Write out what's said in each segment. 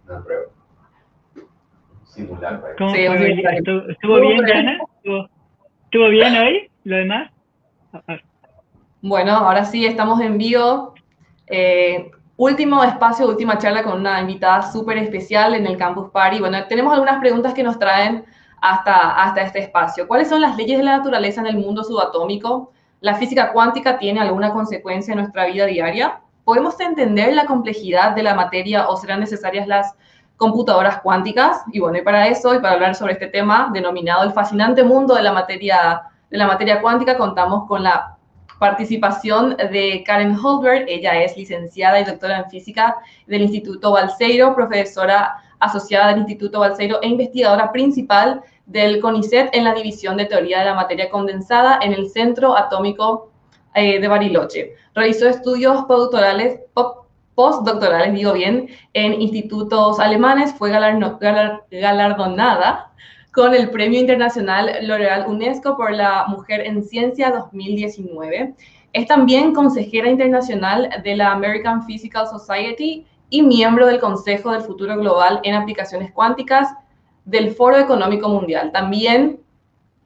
Una prueba. Simulacro. ¿Cómo Sí, un fue hoy? simulacro. ¿Estuvo bien, Diana? ¿Estuvo bien hoy lo demás? Bueno, ahora sí, estamos en vivo. Último espacio, última charla con una invitada súper especial en el Campus Party. Bueno, tenemos algunas preguntas que nos traen hasta este espacio. ¿Cuáles son las leyes de la naturaleza en el mundo subatómico? ¿La física cuántica tiene alguna consecuencia en nuestra vida diaria? ¿Podemos entender la complejidad de la materia o serán necesarias las computadoras cuánticas? Y bueno, y para eso y para hablar sobre este tema denominado el fascinante mundo de la materia cuántica, contamos con la participación de Karen Holberg. Ella es licenciada y doctora en física del Instituto Balseiro, profesora asociada del Instituto Balseiro e investigadora principal del CONICET en la División de Teoría de la Materia Condensada en el Centro Atómico de Bariloche. Realizó estudios postdoctorales, digo bien, en institutos alemanes. Fue galardonada con el Premio Internacional L'Oréal UNESCO por la Mujer en Ciencia 2019. Es también consejera internacional de la American Physical Society y miembro del Consejo del Futuro Global en Aplicaciones Cuánticas del Foro Económico Mundial. También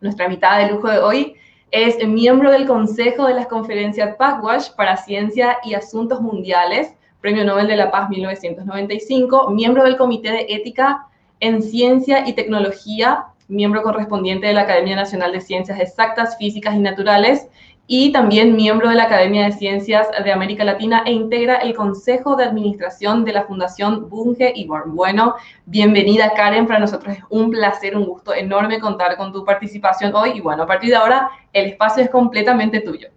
nuestra invitada de lujo de hoy es miembro del Consejo de las Conferencias PACWASH para Ciencia y Asuntos Mundiales, Premio Nobel de la Paz 1995, miembro del Comité de Ética en Ciencia y Tecnología, miembro correspondiente de la Academia Nacional de Ciencias Exactas, Físicas y Naturales, y también miembro de la Academia de Ciencias de América Latina e integra el Consejo de Administración de la Fundación Bunge y Born. Bueno, bienvenida, Karen. Para nosotros es un placer, un gusto enorme contar con tu participación hoy. Y bueno, a partir de ahora, el espacio es completamente tuyo.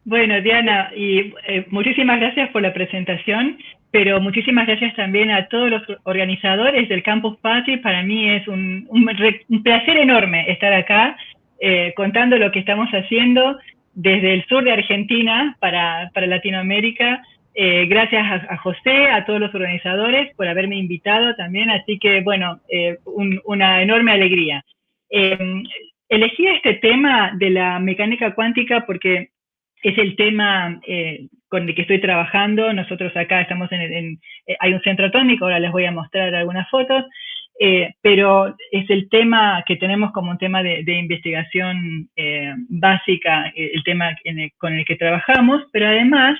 Bueno, Diana, y muchísimas gracias por la presentación, pero muchísimas gracias también a todos los organizadores del Campus Party. Para mí es un placer enorme estar acá contando lo que estamos haciendo desde el sur de Argentina para Latinoamérica. Gracias a José, a todos los organizadores por haberme invitado también, así que bueno, una enorme alegría. Elegí este tema de la mecánica cuántica porque es el tema con el que estoy trabajando. Nosotros acá estamos hay un centro atómico, ahora les voy a mostrar algunas fotos, pero es el tema que tenemos como un tema de investigación básica, el tema con el que trabajamos, pero además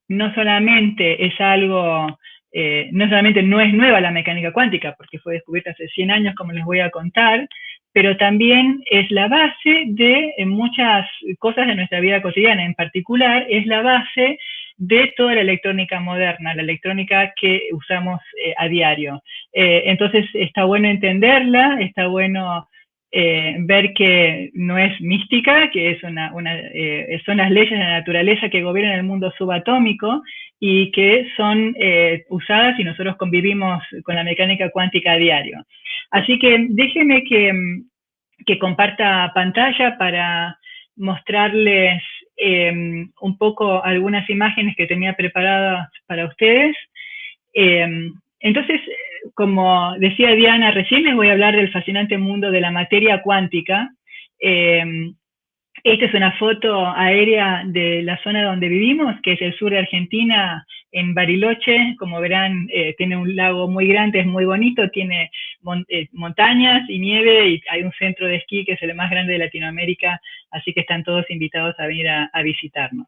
no solamente es algo, no solamente no es nueva la mecánica cuántica, porque fue descubierta hace 100 años, como les voy a contar, pero también es la base de muchas cosas de nuestra vida cotidiana. En particular, es la base de toda la electrónica moderna, la electrónica que usamos a diario. Entonces, está bueno entenderla, está bueno ver que no es mística, que es son las leyes de la naturaleza que gobiernan el mundo subatómico y que son usadas y nosotros convivimos con la mecánica cuántica a diario. Así que déjenme que comparta pantalla para mostrarles un poco algunas imágenes que tenía preparadas para ustedes. Entonces, como decía Diana recién, les voy a hablar del fascinante mundo de la materia cuántica. Esta es una foto aérea de la zona donde vivimos, que es el sur de Argentina, en Bariloche. Como verán, tiene un lago muy grande, es muy bonito, tiene montañas y nieve, y hay un centro de esquí que es el más grande de Latinoamérica, así que están todos invitados a venir a visitarnos.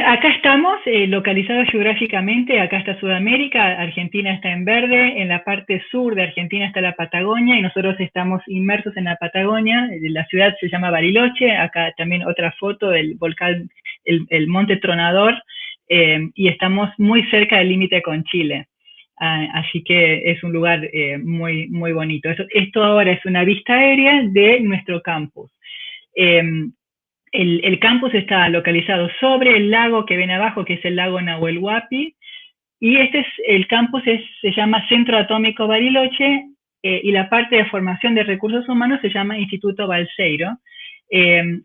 Acá estamos localizados geográficamente. Acá está Sudamérica, Argentina está en verde, en la parte sur de Argentina está la Patagonia y nosotros estamos inmersos en la Patagonia. La ciudad se llama Bariloche. Acá también otra foto del volcán, el Monte Tronador, y estamos muy cerca del límite con Chile. Así que es un lugar muy, muy bonito. Esto ahora es una vista aérea de nuestro campus. El campus está localizado sobre el lago que ven abajo, que es el lago Nahuel Huapi, y el campus se llama Centro Atómico Bariloche, y la parte de formación de recursos humanos se llama Instituto Balseiro.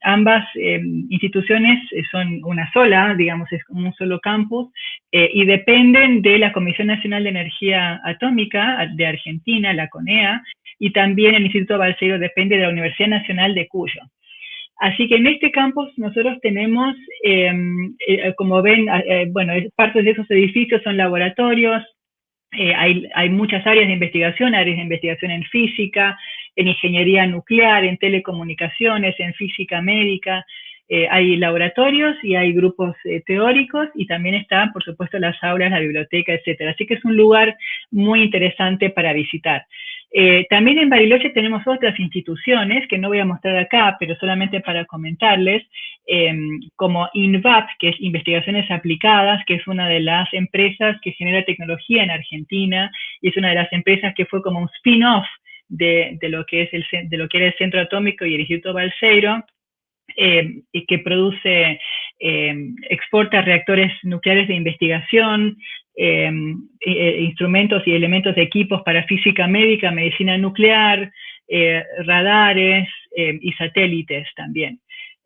Ambas instituciones son una sola, digamos, es un solo campus, y dependen de la Comisión Nacional de Energía Atómica de Argentina, la CONEA, y también el Instituto Balseiro depende de la Universidad Nacional de Cuyo. Así que en este campus nosotros tenemos, como ven, bueno, parte de esos edificios son laboratorios, hay muchas áreas de investigación en física, en ingeniería nuclear, en telecomunicaciones, en física médica. Hay laboratorios y hay grupos teóricos, y también están, por supuesto, las aulas, la biblioteca, etcétera. Así que es un lugar muy interesante para visitar. También en Bariloche tenemos otras instituciones que no voy a mostrar acá, pero solamente para comentarles, como INVAP, que es Investigaciones Aplicadas, que es una de las empresas que genera tecnología en Argentina, y es una de las empresas que fue como un spin-off de lo que era el Centro Atómico y el Instituto Balseiro, y que produce, exporta reactores nucleares de investigación, instrumentos y elementos de equipos para física médica, medicina nuclear, radares y satélites también.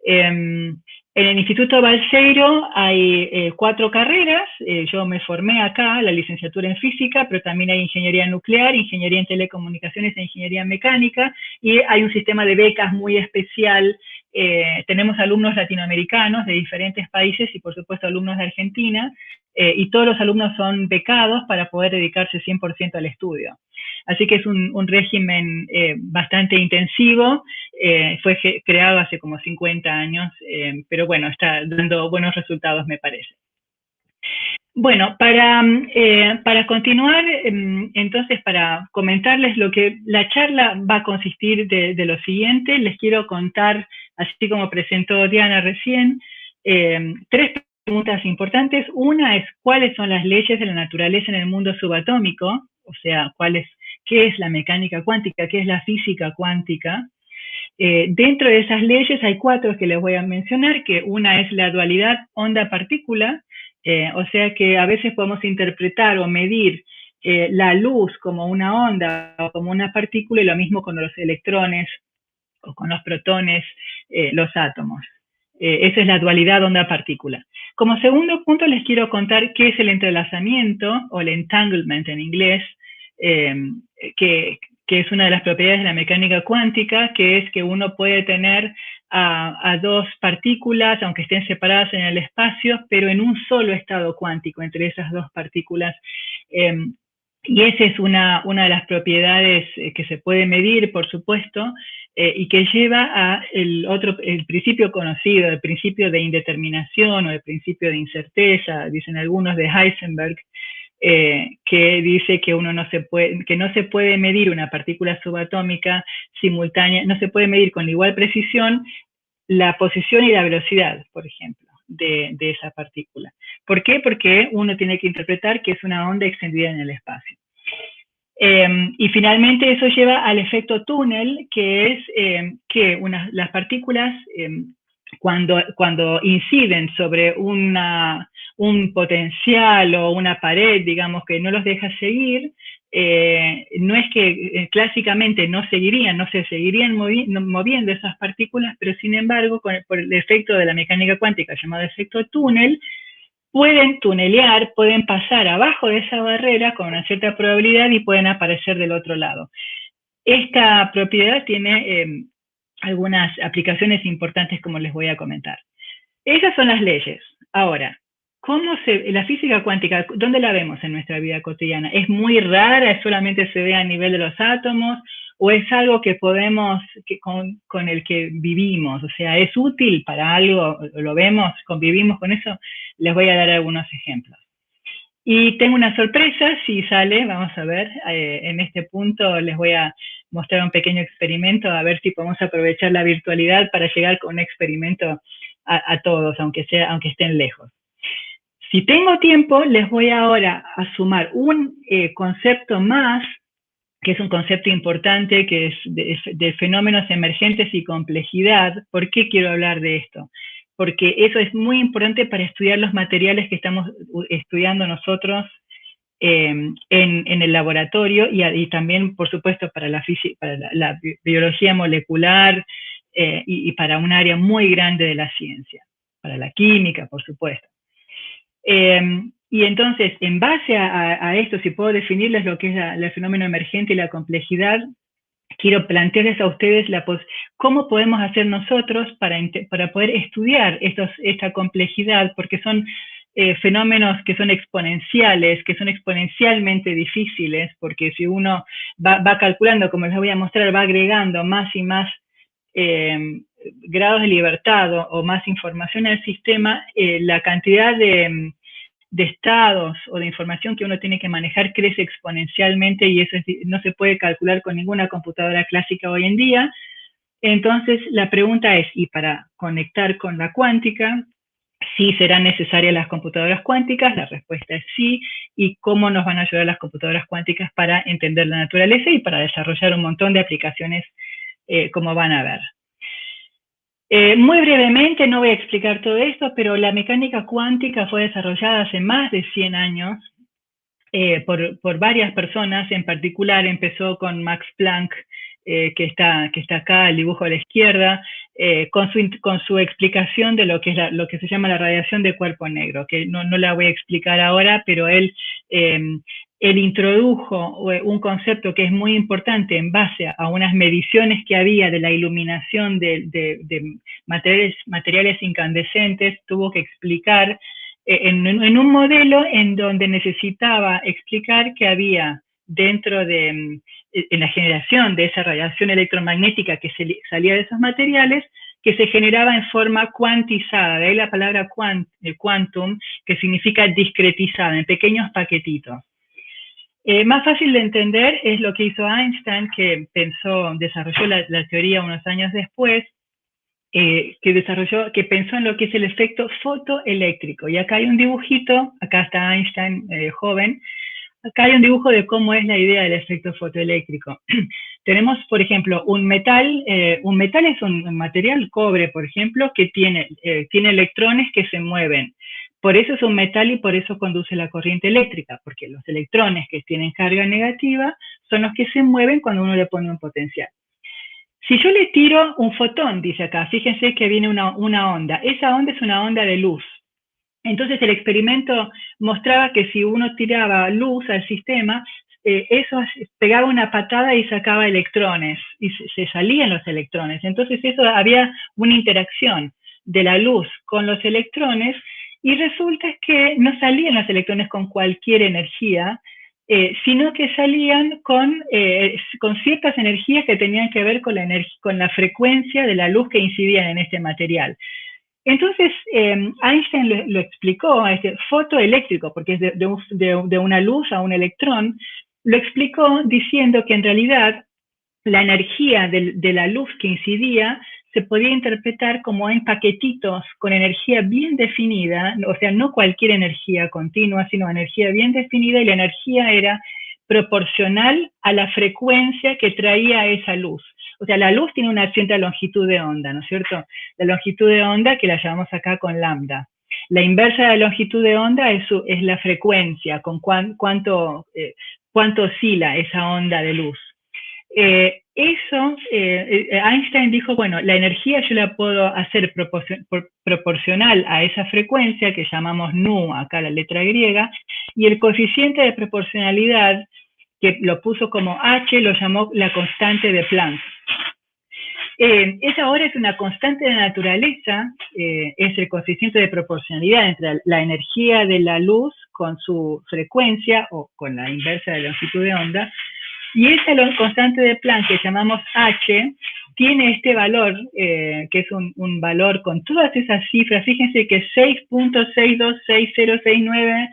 En el Instituto Balseiro hay 4 carreras. Yo me formé acá, la licenciatura en física, pero también hay ingeniería nuclear, ingeniería en telecomunicaciones e ingeniería mecánica, y hay un sistema de becas muy especial. Tenemos alumnos latinoamericanos de diferentes países y, por supuesto, alumnos de Argentina, y todos los alumnos son becados para poder dedicarse 100% al estudio. Así que es un régimen bastante intensivo. Fue creado hace como 50 años, pero bueno, está dando buenos resultados, me parece. Bueno, para continuar, entonces, para comentarles lo que la charla va a consistir de lo siguiente, les quiero contar, así como presentó Diana recién, 3 preguntas importantes. Una es, ¿cuáles son las leyes de la naturaleza en el mundo subatómico? O sea, ¿qué es la mecánica cuántica? ¿Qué es la física cuántica? Dentro de esas leyes hay 4 que les voy a mencionar, que una es la dualidad onda-partícula, o sea que a veces podemos interpretar o medir la luz como una onda o como una partícula, y lo mismo con los electrones o con los protones, los átomos. Esa es la dualidad onda-partícula. Como segundo punto les quiero contar qué es el entrelazamiento, o el entanglement en inglés, que es una de las propiedades de la mecánica cuántica, que es que uno puede tener a 2 partículas, aunque estén separadas en el espacio, pero en un solo estado cuántico entre esas 2 partículas. Y esa es una de las propiedades que se puede medir, por supuesto, y que lleva a el principio conocido, el principio de indeterminación o el principio de incerteza, dicen algunos, de Heisenberg, que dice que no se puede medir una partícula subatómica simultánea, no se puede medir con igual precisión la posición y la velocidad, por ejemplo, de esa partícula. ¿Por qué? Porque uno tiene que interpretar que es una onda extendida en el espacio. Y finalmente eso lleva al efecto túnel, que es que las partículas, cuando inciden sobre un potencial o una pared, digamos, que no los deja seguir, no es que clásicamente no se seguirían moviendo esas partículas, pero sin embargo, por el efecto de la mecánica cuántica llamado efecto túnel, pueden tunelear, pueden pasar abajo de esa barrera con una cierta probabilidad y pueden aparecer del otro lado. Esta propiedad tiene algunas aplicaciones importantes, como les voy a comentar. Esas son las leyes. Ahora, la física cuántica, ¿dónde la vemos en nuestra vida cotidiana? ¿Es muy rara? ¿Solamente se ve a nivel de los átomos? ¿O es algo que con el que vivimos? O sea, ¿es útil para algo? ¿Lo vemos? ¿Convivimos con eso? Les voy a dar algunos ejemplos. Y tengo una sorpresa, si sale, vamos a ver, en este punto les voy a mostrar un pequeño experimento, a ver si podemos aprovechar la virtualidad para llegar con un experimento a todos, aunque estén lejos. Si tengo tiempo, les voy ahora a sumar un concepto más, que es un concepto importante, que es de fenómenos emergentes y complejidad. ¿Por qué quiero hablar de esto? Porque eso es muy importante para estudiar los materiales que estamos estudiando nosotros en el laboratorio, y también, por supuesto, para la biología molecular, y para un área muy grande de la ciencia, para la química, por supuesto. Y entonces, en base a esto, si puedo definirles lo que es el fenómeno emergente y la complejidad, quiero plantearles a ustedes cómo podemos hacer nosotros para poder estudiar esta complejidad, porque son fenómenos que son exponenciales, que son exponencialmente difíciles, porque si uno va calculando, como les voy a mostrar, va agregando más y más grados de libertad o más información al sistema, la cantidad de estados o de información que uno tiene que manejar crece exponencialmente y eso no se puede calcular con ninguna computadora clásica hoy en día. Entonces, la pregunta es, ¿y para conectar con la cuántica, sí serán necesarias las computadoras cuánticas? La respuesta es sí. ¿Y cómo nos van a ayudar las computadoras cuánticas para entender la naturaleza y para desarrollar un montón de aplicaciones, como van a ver? Muy brevemente, no voy a explicar todo esto, pero la mecánica cuántica fue desarrollada hace más de 100 años por varias personas. En particular empezó con Max Planck, que está acá, el dibujo a la izquierda, con su explicación de lo que se llama la radiación de cuerpo negro, que no la voy a explicar ahora, pero él introdujo un concepto que es muy importante en base a unas mediciones que había de la iluminación de materiales incandescentes. Tuvo que explicar en un modelo en donde necesitaba explicar que había dentro en la generación de esa radiación electromagnética que salía de esos materiales, que se generaba en forma cuantizada, de ahí la palabra quantum, que significa discretizada, en pequeños paquetitos. Más fácil de entender es lo que hizo Einstein, que desarrolló la teoría unos años después, que pensó en lo que es el efecto fotoeléctrico. Y acá hay un dibujito, acá está Einstein joven, acá hay un dibujo de cómo es la idea del efecto fotoeléctrico. Tenemos, por ejemplo, un metal es un material, cobre, por ejemplo, que tiene electrones que se mueven. Por eso es un metal y por eso conduce la corriente eléctrica, porque los electrones que tienen carga negativa son los que se mueven cuando uno le pone un potencial. Si yo le tiro un fotón, dice acá, fíjense que viene una onda. Esa onda es una onda de luz. Entonces el experimento mostraba que si uno tiraba luz al sistema, eso pegaba una patada y sacaba electrones, y se salían los electrones. Entonces había una interacción de la luz con los electrones, y resulta que no salían los electrones con cualquier energía, sino que salían con ciertas energías que tenían que ver con la frecuencia de la luz que incidía en este material. Entonces, Einstein lo explicó, fotoeléctrico, porque es de una luz a un electrón, lo explicó diciendo que en realidad la energía de la luz que incidía se podía interpretar como en paquetitos con energía bien definida, o sea, no cualquier energía continua, sino energía bien definida, y la energía era proporcional a la frecuencia que traía esa luz. O sea, la luz tiene una cierta longitud de onda, ¿no es cierto? La longitud de onda, que la llamamos acá con lambda. La inversa de la longitud de onda es la frecuencia, con cuánto oscila esa onda de luz. Einstein dijo, bueno, la energía yo la puedo hacer proporcional a esa frecuencia que llamamos nu, acá la letra griega, y el coeficiente de proporcionalidad, que lo puso como h, lo llamó la constante de Planck. Esa ahora es una constante de naturaleza, es el coeficiente de proporcionalidad entre la energía de la luz con su frecuencia, o con la inversa de la longitud de onda, y esa constante de Planck, que llamamos h, tiene este valor, que es un valor con todas esas cifras. Fíjense que 6.626069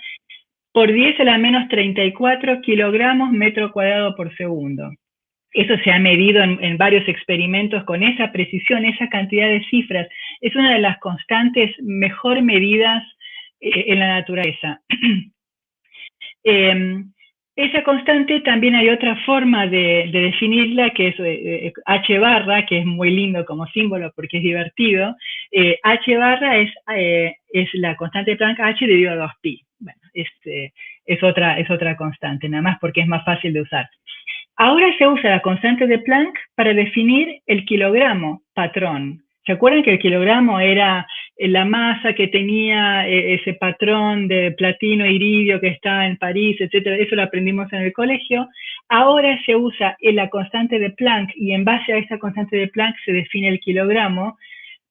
por 10 a la menos 34 kilogramos metro cuadrado por segundo. Eso se ha medido en varios experimentos con esa precisión, esa cantidad de cifras. Es una de las constantes mejor medidas en la naturaleza. Esa constante también hay otra forma de definirla, que es h barra, que es muy lindo como símbolo porque es divertido. H barra es la constante de Planck, h dividido a 2pi. Bueno, es otra constante, nada más porque es más fácil de usar. Ahora se usa la constante de Planck para definir el kilogramo patrón. ¿Se acuerdan que el kilogramo era la masa que tenía ese patrón de platino e iridio que está en París, etcétera, eso lo aprendimos en el colegio. Ahora se usa la constante de Planck y en base a esa constante de Planck se define el kilogramo,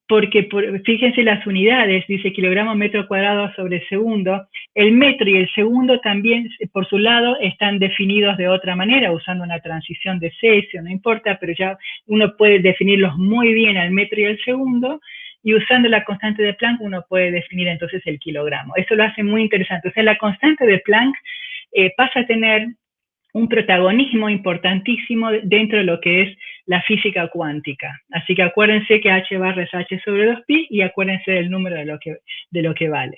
porque fíjense las unidades, dice kilogramo metro cuadrado sobre segundo. El metro y el segundo también, por su lado, están definidos de otra manera, usando una transición de Cesio, no importa, pero ya uno puede definirlos muy bien al metro y al segundo, y usando la constante de Planck uno puede definir entonces el kilogramo. Eso lo hace muy interesante. O sea, la constante de Planck pasa a tener un protagonismo importantísimo dentro de lo que es la física cuántica. Así que acuérdense que h barra es h sobre 2pi y acuérdense del número de lo que vale.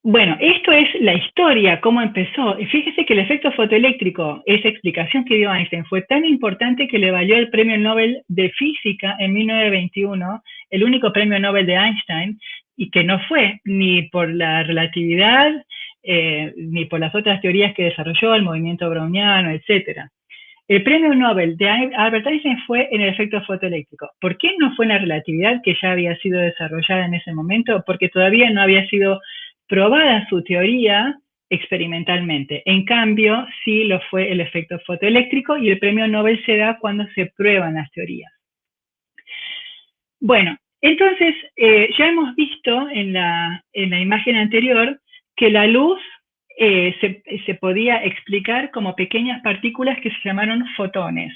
Bueno, esto es la historia, cómo empezó. Y fíjese que el efecto fotoeléctrico, esa explicación que dio Einstein, fue tan importante que le valió el premio Nobel de Física en 1921, el único premio Nobel de Einstein, y que no fue ni por la relatividad, ni por las otras teorías que desarrolló, el movimiento browniano, etc. El premio Nobel de Albert Einstein fue en el efecto fotoeléctrico. ¿Por qué no fue en la relatividad, que ya había sido desarrollada en ese momento? Porque todavía no había sido probada su teoría experimentalmente. En cambio, sí lo fue el efecto fotoeléctrico y el premio Nobel se da cuando se prueban las teorías. Bueno, entonces ya hemos visto en la imagen anterior que la luz se podía explicar como pequeñas partículas que se llamaron fotones,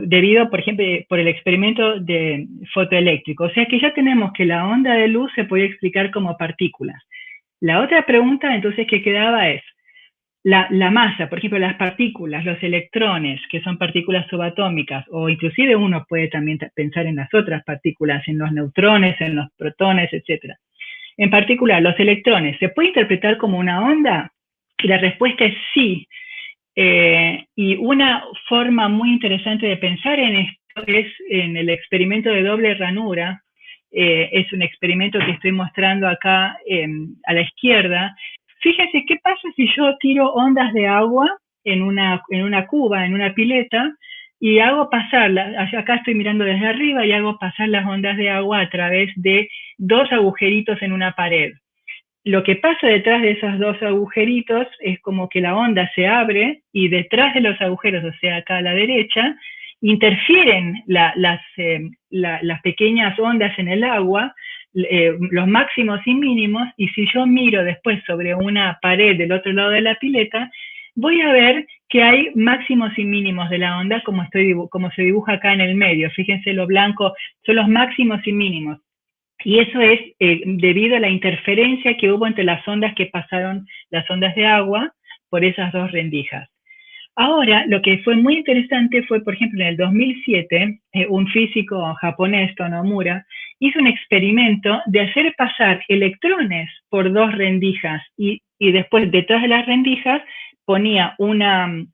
debido, por ejemplo, por el experimento de fotoeléctrico. O sea que ya tenemos que la onda de luz se podía explicar como partículas. La otra pregunta entonces que quedaba es, la masa, por ejemplo, las partículas, los electrones, que son partículas subatómicas, o inclusive uno puede también pensar en las otras partículas, en los neutrones, en los protones, etc. En particular, los electrones, ¿se puede interpretar como una onda? Y la respuesta es sí. Y una forma muy interesante de pensar en esto es en el experimento de doble ranura. Es un experimento que estoy mostrando acá a la izquierda. Fíjense qué pasa si yo tiro ondas de agua en una cuba, en una pileta, y hago pasar, acá estoy mirando desde arriba y hago pasar las ondas de agua a través de dos agujeritos en una pared. Lo que pasa detrás de esos dos agujeritos es como que la onda se abre y detrás de los agujeros, o sea, acá a la derecha, interfieren las pequeñas ondas en el agua, los máximos y mínimos, y si yo miro después sobre una pared del otro lado de la pileta, voy a ver que hay máximos y mínimos de la onda, como se dibuja acá en el medio. Fíjense, lo blanco son los máximos y mínimos. Y eso es debido a la interferencia que hubo entre las ondas que pasaron, las ondas de agua, por esas dos rendijas. Ahora, lo que fue muy interesante fue, por ejemplo, en el 2007, un físico japonés, Tonomura, hizo un experimento de hacer pasar electrones por dos rendijas y después detrás de las rendijas ponía una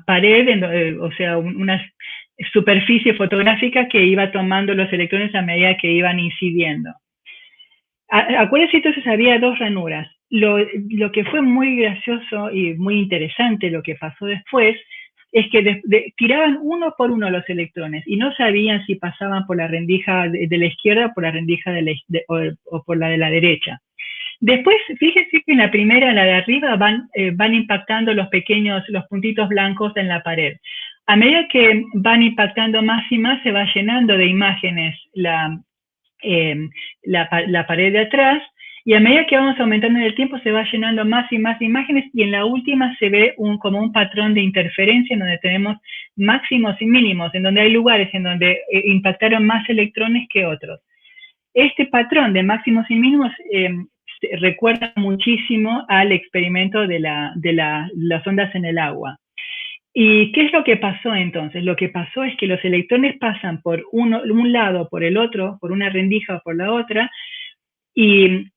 pared, o sea, una superficie fotográfica que iba tomando los electrones a medida que iban incidiendo. Acuérdense, entonces había dos ranuras. Lo que fue muy gracioso y muy interesante lo que pasó después es que tiraban uno por uno los electrones y no sabían si pasaban por la rendija de la izquierda o por la rendija o por la de la derecha. Después, fíjense que en la primera, la de arriba, van impactando los puntitos blancos en la pared. A medida que van impactando más y más, se va llenando de imágenes la pared de atrás, y a medida que vamos aumentando en el tiempo, se va llenando más y más imágenes, y en la última se ve como un patrón de interferencia en donde tenemos máximos y mínimos, en donde hay lugares en donde impactaron más electrones que otros. Este patrón de máximos y mínimos recuerda muchísimo al experimento de las ondas en el agua. ¿Y qué es lo que pasó entonces? Lo que pasó es que los electrones pasan por un lado, por el otro, por una rendija o por la otra, y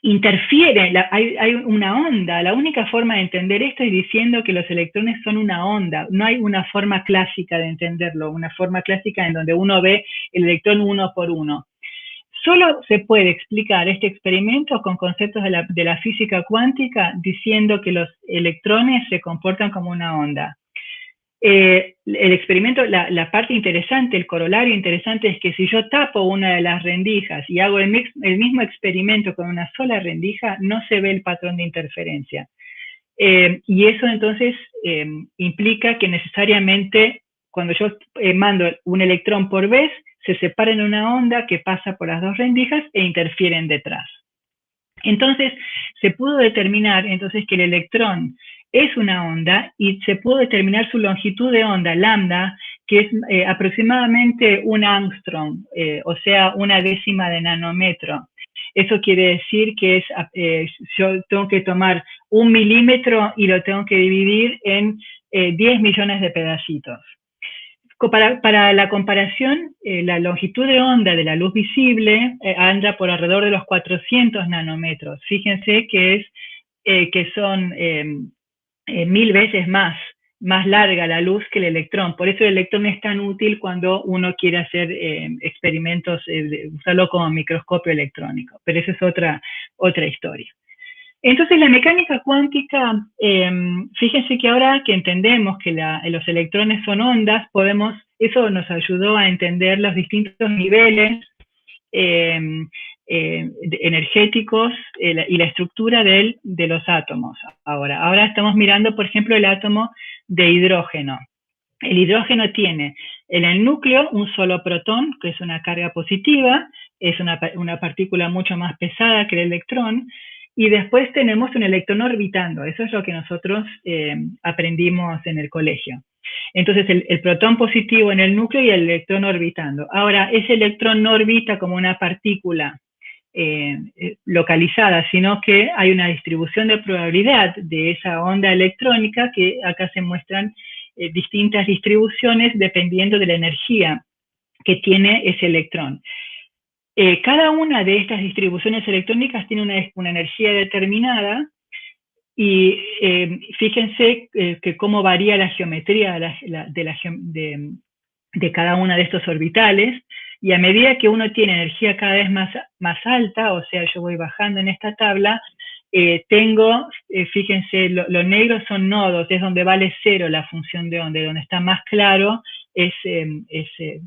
interfieren, hay una onda. La única forma de entender esto es diciendo que los electrones son una onda. No hay una forma clásica de entenderlo, una forma clásica en donde uno ve el electrón uno por uno. Solo se puede explicar este experimento con conceptos de la física cuántica diciendo que los electrones se comportan como una onda. El experimento, la parte interesante, el corolario interesante es que si yo tapo una de las rendijas y hago el mismo experimento con una sola rendija, no se ve el patrón de interferencia. Y eso entonces implica que necesariamente cuando yo mando un electrón por vez, se separa en una onda que pasa por las dos rendijas e interfieren detrás. Entonces, se pudo determinar entonces que el electrón es una onda y se pudo determinar su longitud de onda, lambda, que es aproximadamente un angstrom, o sea, una décima de nanómetro. Eso quiere decir que yo tengo que tomar 1 milímetro y lo tengo que dividir en 10 millones de pedacitos. Para la comparación, la longitud de onda de la luz visible anda por alrededor de los 400 nanómetros. Fíjense que son 1000 veces más larga la luz que el electrón. Por eso el electrón es tan útil cuando uno quiere hacer experimentos, usarlo como microscopio electrónico. Pero esa es otra historia. Entonces la mecánica cuántica, fíjense que ahora que entendemos que los electrones son ondas, eso nos ayudó a entender los distintos niveles energéticos y la estructura de los átomos. Ahora estamos mirando, por ejemplo, el átomo de hidrógeno. El hidrógeno tiene en el núcleo un solo protón, que es una carga positiva, es una partícula mucho más pesada que el electrón, y después tenemos un electrón orbitando. Eso es lo que nosotros aprendimos en el colegio. Entonces, el protón positivo en el núcleo y el electrón orbitando. Ahora, ese electrón no orbita como una partícula localizada, sino que hay una distribución de probabilidad de esa onda electrónica que acá se muestran distintas distribuciones dependiendo de la energía que tiene ese electrón. Cada una de estas distribuciones electrónicas tiene una energía determinada y fíjense que cómo varía la geometría de cada una de estos orbitales, y a medida que uno tiene energía cada vez más alta, o sea, yo voy bajando en esta tabla, fíjense, lo negro son nodos, es donde vale 0 la función de onda, donde está más claro es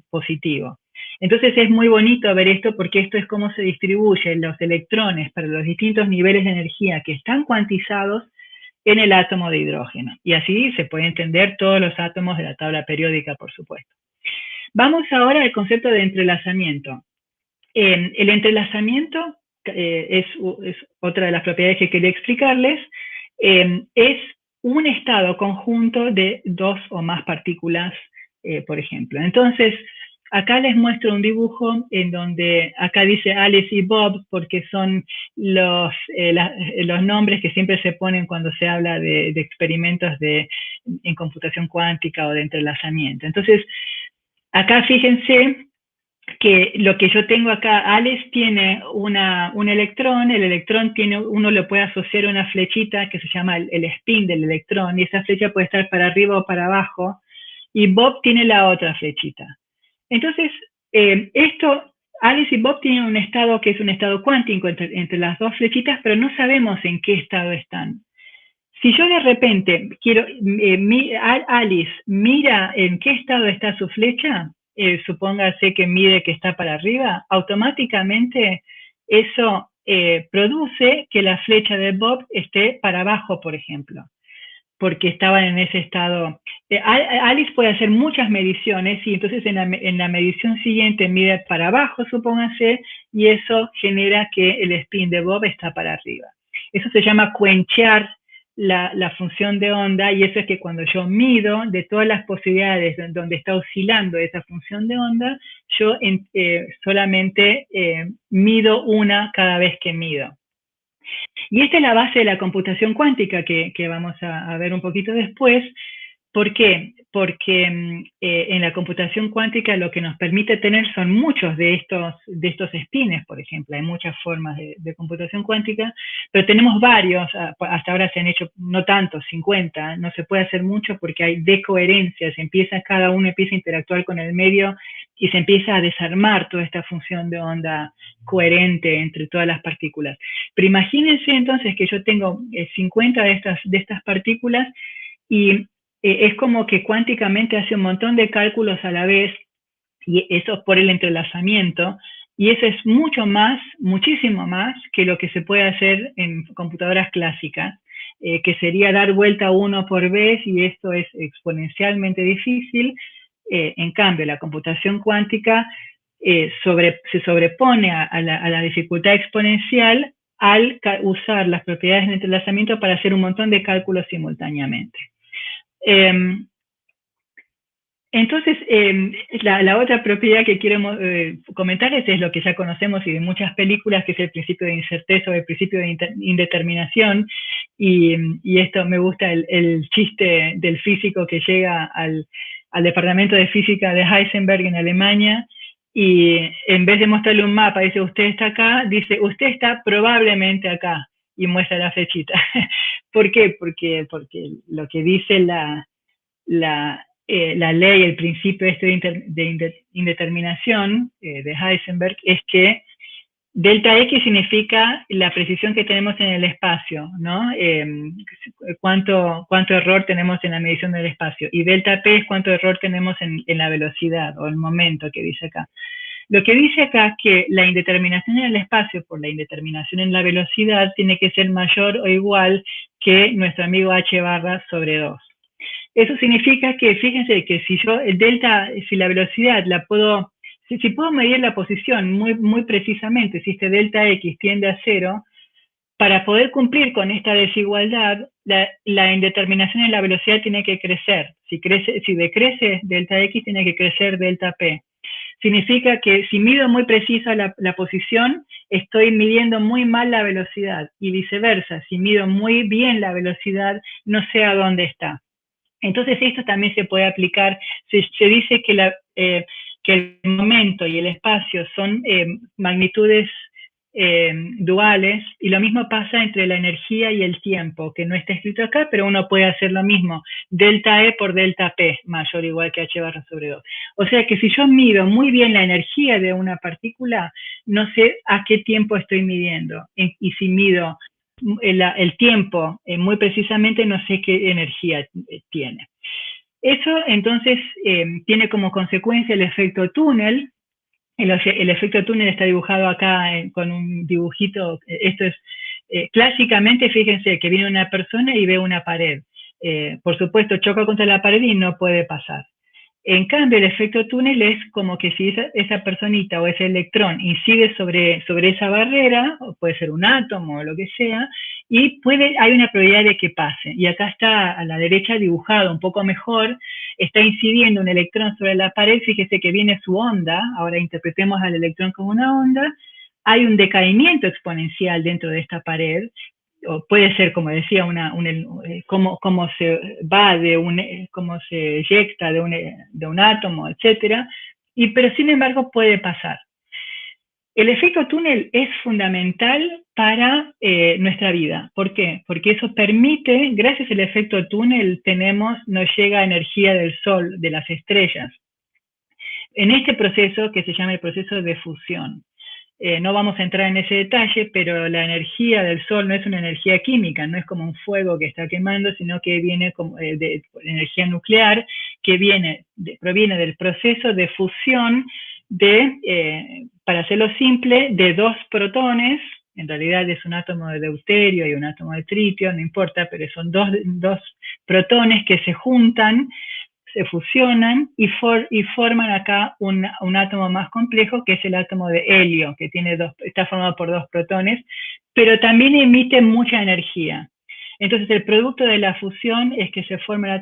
positivo. Entonces es muy bonito ver esto porque esto es cómo se distribuyen los electrones para los distintos niveles de energía que están cuantizados en el átomo de hidrógeno. Y así se puede entender todos los átomos de la tabla periódica, por supuesto. Vamos ahora al concepto de entrelazamiento. El entrelazamiento es otra de las propiedades que quería explicarles. Es un estado conjunto de dos o más partículas, por ejemplo. Entonces, acá les muestro un dibujo en donde acá dice Alice y Bob porque son los nombres que siempre se ponen cuando se habla de experimentos en computación cuántica o de entrelazamiento. Entonces, acá fíjense que lo que yo tengo acá, Alice tiene un electrón, el electrón uno le puede asociar una flechita que se llama el spin del electrón, y esa flecha puede estar para arriba o para abajo, y Bob tiene la otra flechita. Entonces, Alice y Bob tienen un estado que es un estado cuántico entre las dos flechitas, pero no sabemos en qué estado están. Si yo de repente Alice mira en qué estado está su flecha, supóngase que mide que está para arriba, automáticamente eso produce que la flecha de Bob esté para abajo, por ejemplo, porque estaban en ese estado. Alice puede hacer muchas mediciones y entonces en la medición siguiente mide para abajo, supóngase, y eso genera que el spin de Bob está para arriba. Eso se llama quenchear la función de onda, y eso es que cuando yo mido de todas las posibilidades donde está oscilando esa función de onda, yo solamente mido una cada vez que mido. Y esta es la base de la computación cuántica que vamos a ver un poquito después. ¿Por qué? Porque en la computación cuántica lo que nos permite tener son muchos de estos spines, por ejemplo. Hay muchas formas de computación cuántica, pero tenemos varios. Hasta ahora se han hecho no tantos, 50. No se puede hacer mucho porque hay decoherencias. Cada uno empieza a interactuar con el medio y se empieza a desarmar toda esta función de onda coherente entre todas las partículas. Pero imagínense entonces que yo tengo 50 de estas partículas y es como que cuánticamente hace un montón de cálculos a la vez, y eso por el entrelazamiento, y eso es mucho más, muchísimo más que lo que se puede hacer en computadoras clásicas, que sería dar vuelta uno por vez, y esto es exponencialmente difícil. En cambio, la computación cuántica se sobrepone a la dificultad exponencial al usar las propiedades del entrelazamiento para hacer un montón de cálculos simultáneamente. Entonces, la otra propiedad que quiero comentar es lo que ya conocemos y de muchas películas, que es el principio de incerteza o el principio de indeterminación. Y esto me gusta, el chiste del físico que llega al departamento de física de Heisenberg en Alemania, y en vez de mostrarle un mapa, dice, usted está acá, dice, usted está probablemente acá, y muestra la flechita. ¿Por qué? Porque lo que dice la ley, el principio de indeterminación de Heisenberg, es que delta X significa la precisión que tenemos en el espacio, ¿no? Cuánto error tenemos en la medición del espacio. Y delta P es cuánto error tenemos en la velocidad o el momento que dice acá. Lo que dice acá es que la indeterminación en el espacio por la indeterminación en la velocidad tiene que ser mayor o igual que nuestro amigo h barra sobre 2. Eso significa que, fíjense, que si yo, el delta, si la velocidad la puedo, si puedo medir la posición muy precisamente, si este delta X tiende a 0, para poder cumplir con esta desigualdad, la indeterminación en la velocidad tiene que crecer. Si decrece delta X, tiene que crecer delta P. Significa que si mido muy precisa la posición, estoy midiendo muy mal la velocidad, y viceversa, si mido muy bien la velocidad, no sé a dónde está. Entonces esto también se puede aplicar. Se dice que el momento y el espacio son magnitudes duales, y lo mismo pasa entre la energía y el tiempo, que no está escrito acá, pero uno puede hacer lo mismo, delta E por delta P, mayor o igual que h barra sobre 2. O sea que si yo mido muy bien la energía de una partícula, no sé a qué tiempo estoy midiendo, y si mido el tiempo muy precisamente, no sé qué energía tiene. Eso entonces tiene como consecuencia el efecto túnel. El efecto túnel está dibujado acá con un dibujito. Esto es clásicamente, fíjense que viene una persona y ve una pared. Por supuesto, choca contra la pared y no puede pasar. En cambio, el efecto túnel es como que si esa personita o ese electrón incide sobre esa barrera, o puede ser un átomo o lo que sea, y hay una probabilidad de que pase. Y acá está a la derecha dibujado un poco mejor, está incidiendo un electrón sobre la pared, fíjese que viene su onda, ahora interpretemos al electrón como una onda, hay un decaimiento exponencial dentro de esta pared, o puede ser, como decía, cómo se va cómo se eyecta de un átomo, etcétera, pero sin embargo puede pasar. El efecto túnel es fundamental para nuestra vida. ¿Por qué? Porque eso permite, gracias al efecto túnel, nos llega energía del Sol, de las estrellas, en este proceso que se llama el proceso de fusión. No vamos a entrar en ese detalle, pero la energía del Sol no es una energía química, no es como un fuego que está quemando, sino que viene de energía nuclear, que proviene del proceso de fusión para hacerlo simple, de dos protones. En realidad es un átomo de deuterio y un átomo de tritio, no importa, pero son dos protones que se juntan, se fusionan y forman acá un átomo más complejo, que es el átomo de helio, que está formado por dos protones, pero también emite mucha energía. Entonces el producto de la fusión es que se forma el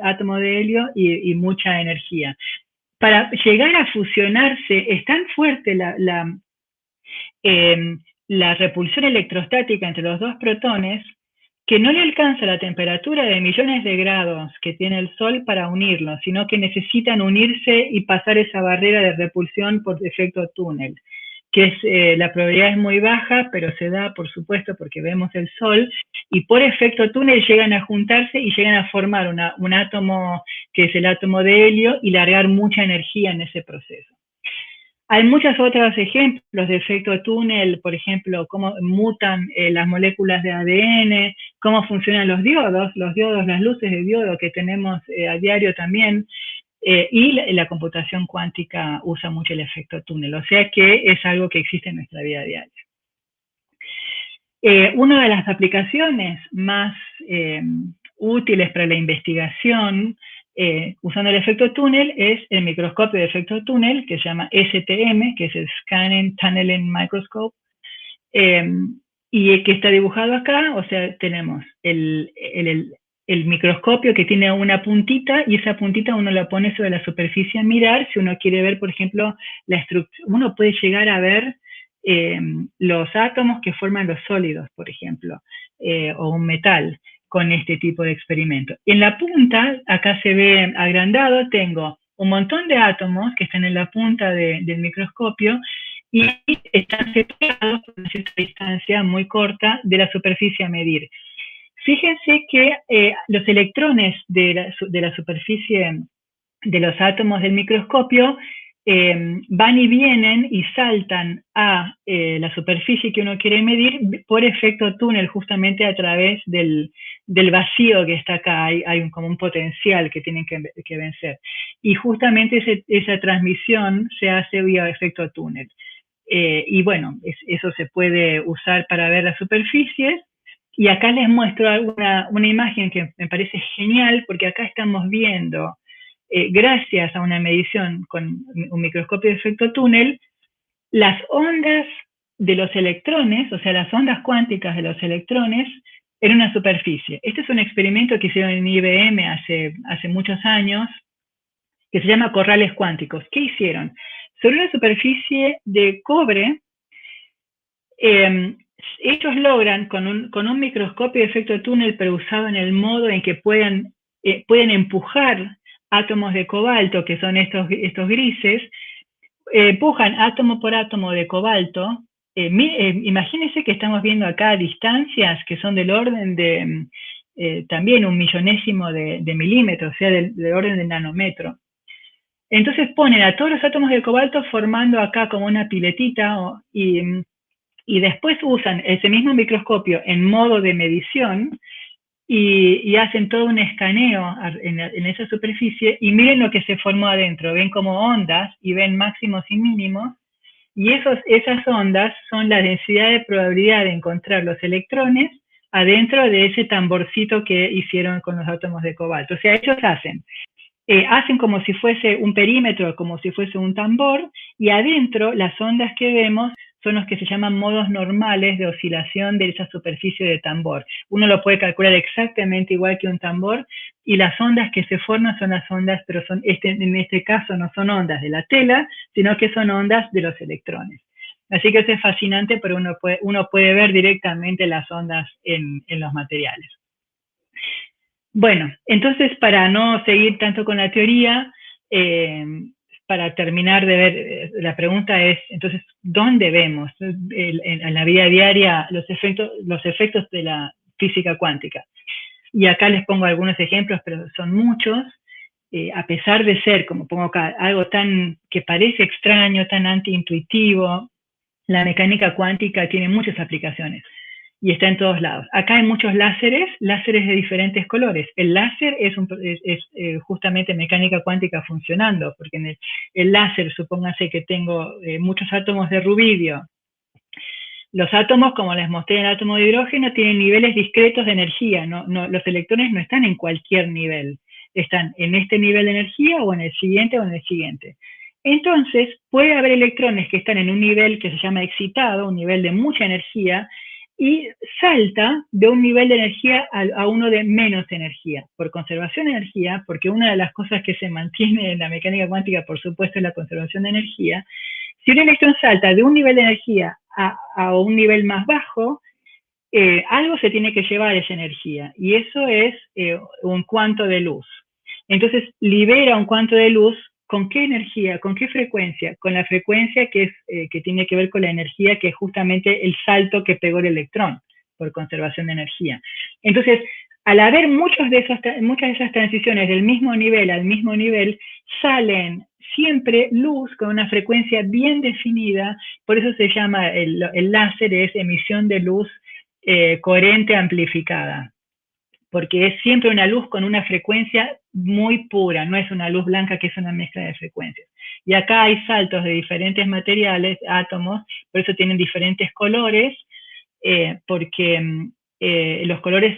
átomo de helio y mucha energía. Para llegar a fusionarse es tan fuerte la repulsión electrostática entre los dos protones, que no le alcanza la temperatura de millones de grados que tiene el Sol para unirlos, sino que necesitan unirse y pasar esa barrera de repulsión por efecto túnel, que la probabilidad es muy baja, pero se da, por supuesto, porque vemos el Sol, y por efecto túnel llegan a juntarse y llegan a formar un átomo que es el átomo de helio, y largar mucha energía en ese proceso. Hay muchos otros ejemplos de efecto túnel, por ejemplo, cómo mutan las moléculas de ADN, cómo funcionan los diodos, las luces de diodo que tenemos a diario también, y la computación cuántica usa mucho el efecto túnel, o sea que es algo que existe en nuestra vida diaria. Una de las aplicaciones más útiles para la investigación usando el efecto túnel es el microscopio de efecto túnel, que se llama STM, que es el Scanning Tunneling Microscope, y que está dibujado acá. O sea, tenemos el microscopio que tiene una puntita, y esa puntita uno la pone sobre la superficie a mirar. Si uno quiere ver, por ejemplo, la estructura, uno puede llegar a ver los átomos que forman los sólidos, por ejemplo, o un metal, con este tipo de experimento. En la punta, acá se ve agrandado, tengo un montón de átomos que están en la punta del microscopio y están separados por una cierta distancia muy corta de la superficie a medir. Fíjense que los electrones de la superficie de los átomos del microscopio van y vienen y saltan a la superficie que uno quiere medir por efecto túnel, justamente a través del vacío que está acá. Hay como un potencial que tienen que vencer. Y justamente esa transmisión se hace vía efecto túnel. Y bueno, eso se puede usar para ver las superficies. Y acá les muestro una imagen que me parece genial, porque acá estamos viendo, gracias a una medición con un microscopio de efecto túnel, las ondas de los electrones, o sea, las ondas cuánticas de los electrones en una superficie. Este es un experimento que hicieron en IBM hace muchos años, que se llama corrales cuánticos. ¿Qué hicieron? Sobre una superficie de cobre, ellos logran con un microscopio de efecto túnel, pero usado en el modo en que pueden empujar átomos de cobalto, que son estos grises, empujan átomo por átomo de cobalto. Imagínense que estamos viendo acá distancias que son del orden de también 1/1000.000 de milímetro, o sea, del orden del nanómetro. Entonces ponen a todos los átomos de cobalto formando acá como una piletita, y después usan ese mismo microscopio en modo de medición y hacen todo un escaneo en esa superficie, y miren lo que se formó adentro. Ven como ondas y ven máximos y mínimos, y esas ondas son la densidad de probabilidad de encontrar los electrones adentro de ese tamborcito que hicieron con los átomos de cobalto. O sea, ellos hacen como si fuese un perímetro, como si fuese un tambor, y adentro las ondas que vemos son los que se llaman modos normales de oscilación de esa superficie de tambor. Uno lo puede calcular exactamente igual que un tambor, y las ondas que se forman son las ondas, pero en este caso no son ondas de la tela, sino que son ondas de los electrones. Así que eso es fascinante, pero uno puede ver directamente las ondas en los materiales. Bueno, entonces, para no seguir tanto con la teoría, para terminar de ver, la pregunta es, entonces, ¿dónde vemos en la vida diaria los efectos de la física cuántica? Y acá les pongo algunos ejemplos, pero son muchos. A pesar de ser, como pongo acá, algo tan que parece extraño, tan antiintuitivo, la mecánica cuántica tiene muchas aplicaciones y está en todos lados. Acá hay muchos láseres de diferentes colores. El láser es justamente mecánica cuántica funcionando, porque en el láser, supóngase que tengo muchos átomos de rubidio. Los átomos, como les mostré en el átomo de hidrógeno, tienen niveles discretos de energía. Los electrones no están en cualquier nivel. Están en este nivel de energía, o en el siguiente, o en el siguiente. Entonces, puede haber electrones que están en un nivel que se llama excitado, un nivel de mucha energía, y salta de un nivel de energía a uno de menos energía, por conservación de energía, porque una de las cosas que se mantiene en la mecánica cuántica, por supuesto, es la conservación de energía. Si un electrón salta de un nivel de energía a un nivel más bajo, algo se tiene que llevar esa energía, y eso es un cuanto de luz. Entonces libera un cuanto de luz. ¿Con qué energía? ¿Con qué frecuencia? Con la frecuencia que tiene que ver con la energía, que es justamente el salto que pegó el electrón, por conservación de energía. Entonces, al haber muchas de esas transiciones del mismo nivel al mismo nivel, salen siempre luz con una frecuencia bien definida, por eso se llama el láser, es emisión de luz coherente amplificada, porque es siempre una luz con una frecuencia muy pura, no es una luz blanca que es una mezcla de frecuencias. Y acá hay saltos de diferentes materiales, átomos, por eso tienen diferentes colores, porque los colores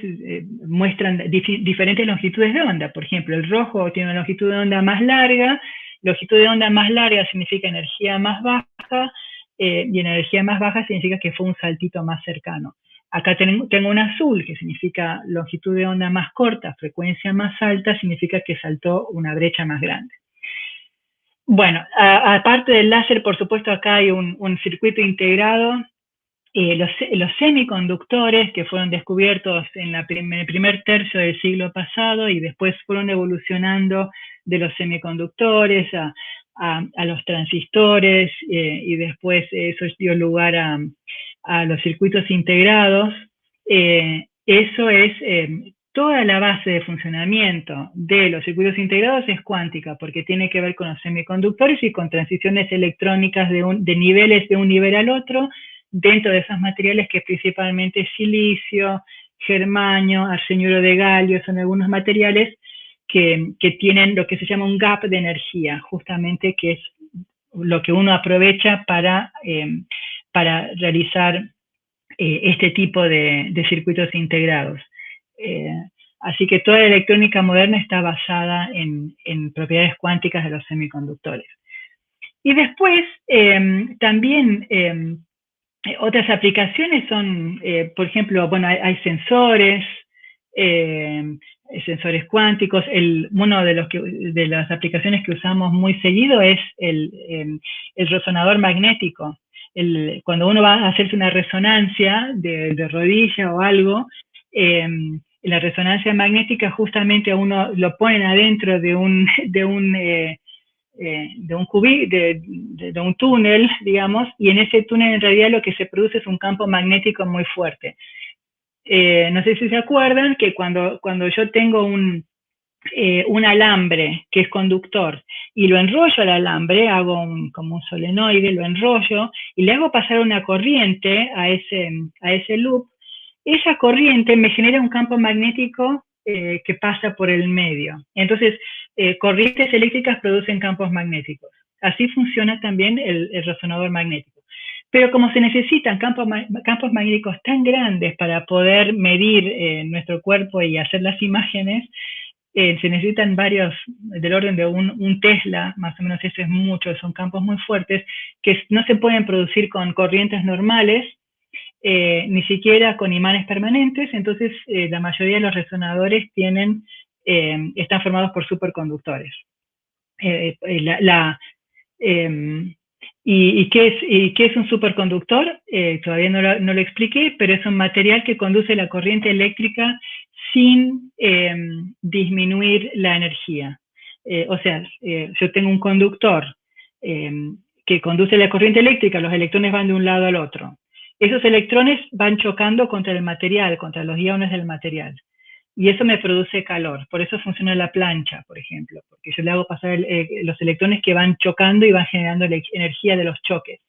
muestran diferentes longitudes de onda. Por ejemplo, el rojo tiene una longitud de onda más larga, longitud de onda más larga significa energía más baja, y energía más baja significa que fue un saltito más cercano. Acá tengo un azul, que significa longitud de onda más corta, frecuencia más alta, significa que saltó una brecha más grande. Bueno, aparte del láser, por supuesto, acá hay un circuito integrado. Los semiconductores que fueron descubiertos en el primer tercio del siglo pasado y después fueron evolucionando de los semiconductores a los transistores, y después eso dio lugar a los circuitos integrados. Eso es toda la base de funcionamiento de los circuitos integrados es cuántica, porque tiene que ver con los semiconductores y con transiciones electrónicas de niveles de un nivel al otro, dentro de esos materiales que principalmente silicio, germanio, arsenuro de galio, son algunos materiales que tienen lo que se llama un gap de energía, justamente que es lo que uno aprovecha para realizar este tipo de circuitos integrados. Así que toda la electrónica moderna está basada en propiedades cuánticas de los semiconductores. Y después también otras aplicaciones son, por ejemplo, bueno, hay sensores, sensores cuánticos. Una de las aplicaciones que usamos muy seguido es el resonador magnético. Cuando uno va a hacerse una resonancia de rodilla o algo, la resonancia magnética justamente a uno lo ponen adentro de un túnel, digamos, y en ese túnel en realidad lo que se produce es un campo magnético muy fuerte. No sé si se acuerdan que cuando yo tengo un alambre que es conductor y lo enrollo al alambre, hago como un solenoide, lo enrollo y le hago pasar una corriente a ese loop, esa corriente me genera un campo magnético que pasa por el medio. Entonces, corrientes eléctricas producen campos magnéticos. Así funciona también el resonador magnético. Pero como se necesitan campos magnéticos tan grandes para poder medir nuestro cuerpo y hacer las imágenes, se necesitan varios, del orden de un Tesla, más o menos eso es mucho, son campos muy fuertes, que no se pueden producir con corrientes normales, ni siquiera con imanes permanentes. Entonces la mayoría de los resonadores están formados por superconductores. ¿Y qué es un superconductor? Todavía no lo expliqué, pero es un material que conduce la corriente eléctrica sin disminuir la energía. O sea, yo tengo un conductor que conduce la corriente eléctrica, los electrones van de un lado al otro. Esos electrones van chocando contra el material, contra los iones del material. Y eso me produce calor. Por eso funciona la plancha, por ejemplo, porque yo le hago pasar los electrones que van chocando y van generando la energía de los choques.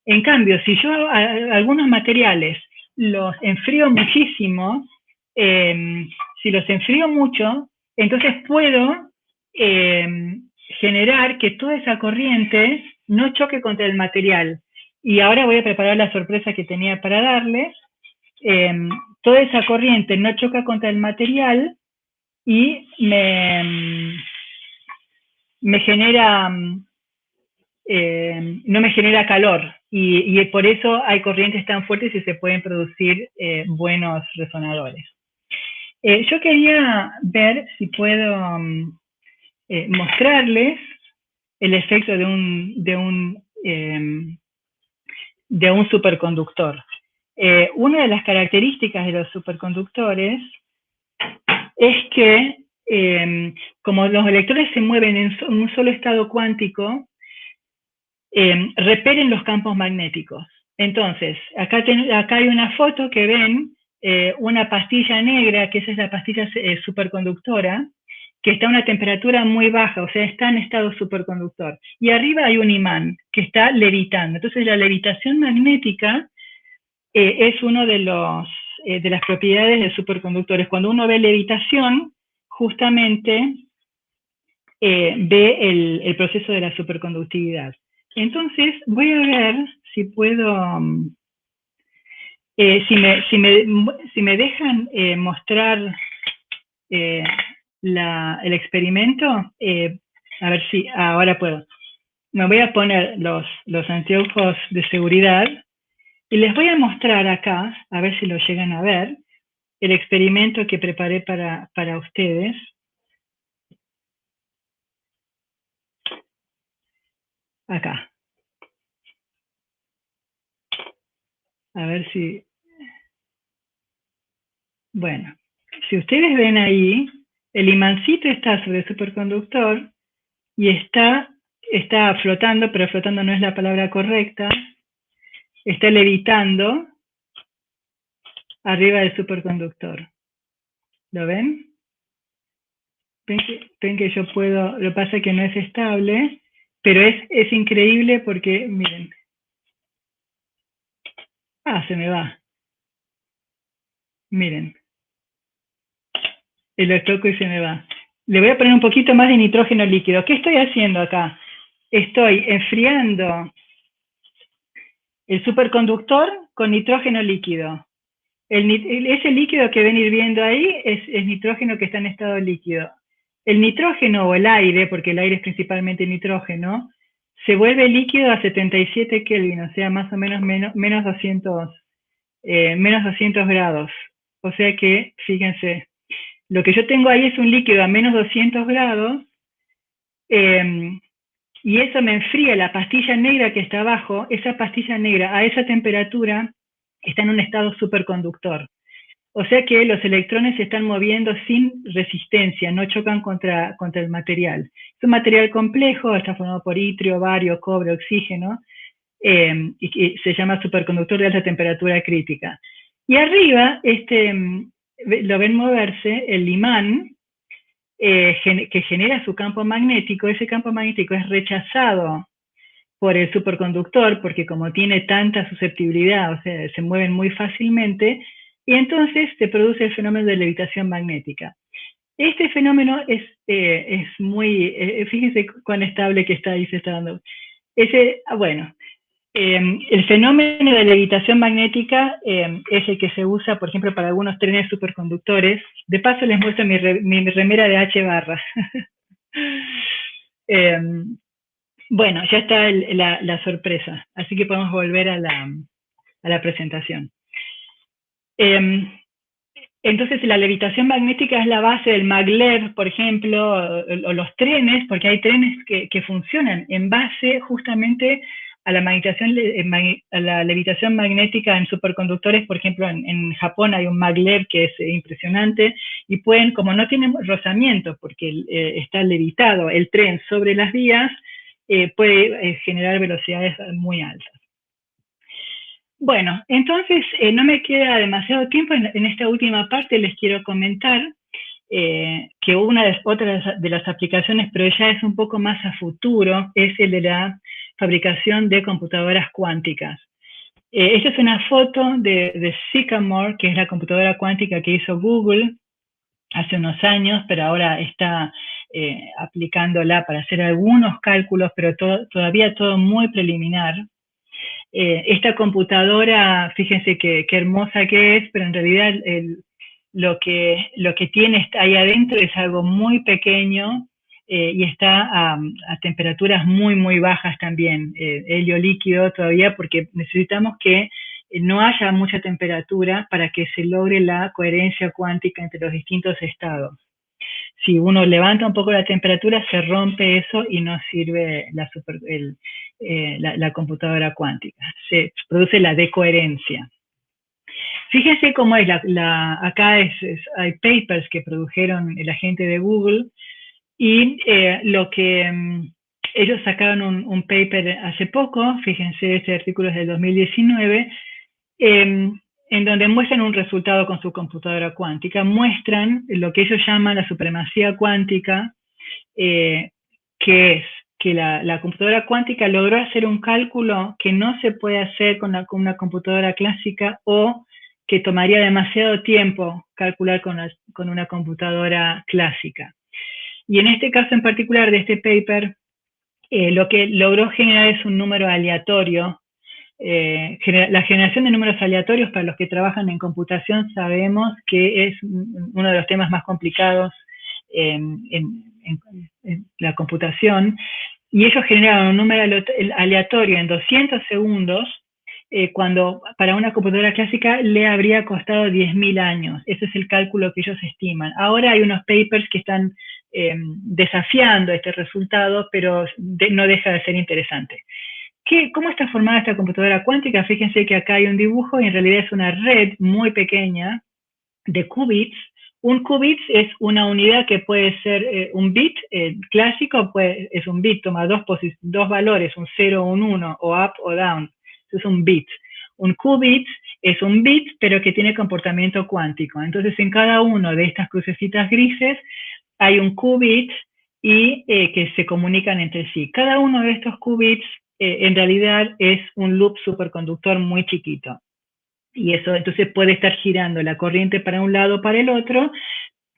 En cambio, si yo algunos materiales los enfrío muchísimo, si los enfrío mucho, entonces puedo generar que toda esa corriente no choque contra el material. Y ahora voy a preparar la sorpresa que tenía para darles. Toda esa corriente no choca contra el material y me genera, no me genera calor. Y por eso hay corrientes tan fuertes y se pueden producir buenos resonadores. Yo quería ver si puedo mostrarles el efecto de un superconductor. Una de las características de los superconductores es que, como los electrones se mueven en un solo estado cuántico, repelen los campos magnéticos. Entonces, acá hay una foto que ven una pastilla negra, que esa es la pastilla superconductora, que está a una temperatura muy baja, o sea, está en estado superconductor. Y arriba hay un imán que está levitando. Entonces, la levitación magnética es uno de las propiedades de superconductores. Cuando uno ve levitación, justamente ve el proceso de la superconductividad. Entonces, voy a ver si puedo, si me dejan mostrar el experimento, a ver si ahora puedo. Me voy a poner los anteojos de seguridad y les voy a mostrar acá, a ver si lo llegan a ver, el experimento que preparé para ustedes. Acá. A ver si... Bueno, si ustedes ven ahí, el imancito está sobre el superconductor y está flotando, pero flotando no es la palabra correcta, está levitando arriba del superconductor. ¿Lo ven? Ven que yo puedo, lo que pasa es que no es estable, pero es increíble porque, miren. Se me va. Miren. Lo toco y se me va. Le voy a poner un poquito más de nitrógeno líquido. ¿Qué estoy haciendo acá? Estoy enfriando el superconductor con nitrógeno líquido. Ese líquido que ven hirviendo ahí es nitrógeno que está en estado líquido. El nitrógeno o el aire, porque el aire es principalmente nitrógeno, se vuelve líquido a 77 Kelvin, o sea, más o menos menos 200 grados. O sea que, fíjense, lo que yo tengo ahí es un líquido a menos 200 grados, y eso me enfría la pastilla negra que está abajo. Esa pastilla negra a esa temperatura está en un estado superconductor. O sea que los electrones se están moviendo sin resistencia, no chocan contra el material. Es un material complejo, está formado por itrio, bario, cobre, oxígeno, y se llama superconductor de alta temperatura crítica. Y arriba, lo ven moverse, el imán, que genera su campo magnético. Ese campo magnético es rechazado por el superconductor, porque como tiene tanta susceptibilidad, o sea, se mueven muy fácilmente, y entonces se produce el fenómeno de levitación magnética. Este fenómeno es muy, fíjense cuán estable que está ahí, se está dando. Bueno, el fenómeno de levitación magnética es el que se usa, por ejemplo, para algunos trenes superconductores. De paso les muestro mi remera de H barra. Bueno, ya está la sorpresa, así que podemos volver a la presentación. Entonces, la levitación magnética es la base del maglev, por ejemplo, o los trenes, porque hay trenes que funcionan en base justamente a la levitación magnética en superconductores. Por ejemplo, en Japón hay un maglev que es impresionante, y pueden, como no tienen rozamiento, porque está levitado el tren sobre las vías, puede generar velocidades muy altas. Bueno, entonces no me queda demasiado tiempo. En esta última parte les quiero comentar que otra de las aplicaciones, pero ya es un poco más a futuro, es el de la fabricación de computadoras cuánticas. Esta es una foto de Sycamore, que es la computadora cuántica que hizo Google hace unos años, pero ahora está aplicándola para hacer algunos cálculos, pero todavía todo muy preliminar. Esta computadora, fíjense qué hermosa que es, pero en realidad lo que tiene ahí adentro es algo muy pequeño, y está a temperaturas muy, muy bajas también, helio líquido todavía, porque necesitamos que no haya mucha temperatura para que se logre la coherencia cuántica entre los distintos estados. Si uno levanta un poco la temperatura, se rompe eso y no sirve la computadora cuántica. Se produce la decoherencia. Fíjense cómo es, acá hay papers que produjeron la gente de Google, y ellos sacaron un paper hace poco. Fíjense, este artículo es del 2019, en donde muestran un resultado con su computadora cuántica, muestran lo que ellos llaman la supremacía cuántica, que es que la computadora cuántica logró hacer un cálculo que no se puede hacer con una computadora clásica, o que tomaría demasiado tiempo calcular con una computadora clásica. Y en este caso en particular de este paper, lo que logró generar es un número aleatorio. La generación de números aleatorios, para los que trabajan en computación, sabemos que es uno de los temas más complicados en la computación, y ellos generaron un número aleatorio en 200 segundos, cuando para una computadora clásica le habría costado 10.000 años. Ese es el cálculo que ellos estiman. Ahora hay unos papers que están desafiando este resultado, pero no deja de ser interesante. ¿Cómo está formada esta computadora cuántica? Fíjense que acá hay un dibujo y en realidad es una red muy pequeña de qubits. Un qubit es una unidad que puede ser un bit clásico, es un bit, toma dos valores, un 0 o un 1, o up o down. Eso es un bit. Un qubit es un bit, pero que tiene comportamiento cuántico. Entonces, en cada uno de estas crucecitas grises hay un qubit y que se comunican entre sí. Cada uno de estos qubits en realidad es un loop superconductor muy chiquito. Y eso entonces puede estar girando la corriente para un lado o para el otro,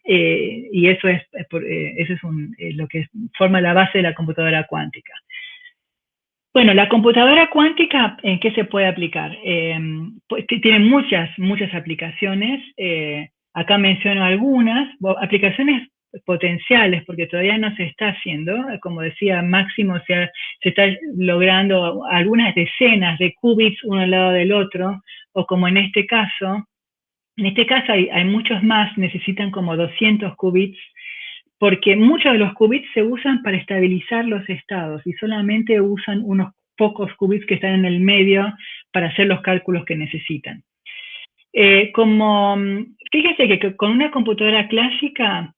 y eso es lo que forma la base de la computadora cuántica. Bueno, la computadora cuántica, ¿en qué se puede aplicar? Pues, tiene muchas aplicaciones. Acá menciono algunas, aplicaciones potenciales, porque todavía no se está haciendo. Como decía Máximo, se está logrando algunas decenas de qubits uno al lado del otro, o como en este caso hay muchos más, necesitan como 200 qubits, porque muchos de los qubits se usan para estabilizar los estados y solamente usan unos pocos qubits que están en el medio para hacer los cálculos que necesitan. Fíjense que con una computadora clásica,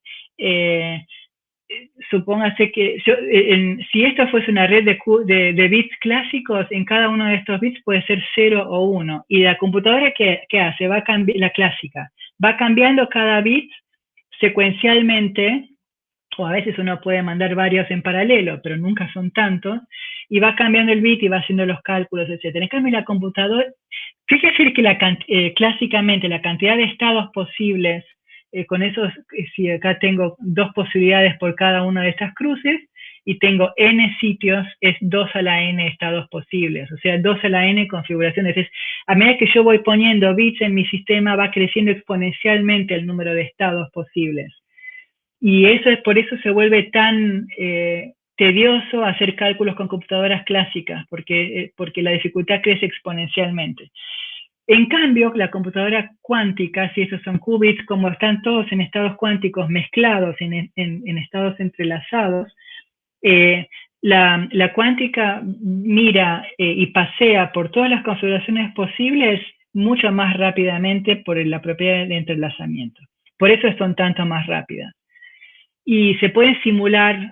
supóngase que si esto fuese una red de bits clásicos, en cada uno de estos bits puede ser 0 o 1. Y la computadora, ¿qué hace? La clásica va cambiando cada bit secuencialmente, o a veces uno puede mandar varios en paralelo, pero nunca son tantos, y va cambiando el bit y va haciendo los cálculos, etc. En cambio, la computadora, fíjese que clásicamente la cantidad de estados posibles, con esos, si acá tengo 2 posibilidades por cada una de estas cruces, y tengo n sitios, es 2 a la n estados posibles, o sea, 2 a la n configuraciones. A medida que yo voy poniendo bits en mi sistema, va creciendo exponencialmente el número de estados posibles. Y por eso se vuelve tan tedioso hacer cálculos con computadoras clásicas, porque la dificultad crece exponencialmente. En cambio, la computadora cuántica, si esos son qubits, como están todos en estados cuánticos mezclados, en estados entrelazados, la cuántica mira y pasea por todas las configuraciones posibles mucho más rápidamente por la propiedad de entrelazamiento. Por eso son tanto más rápidas. Y se pueden simular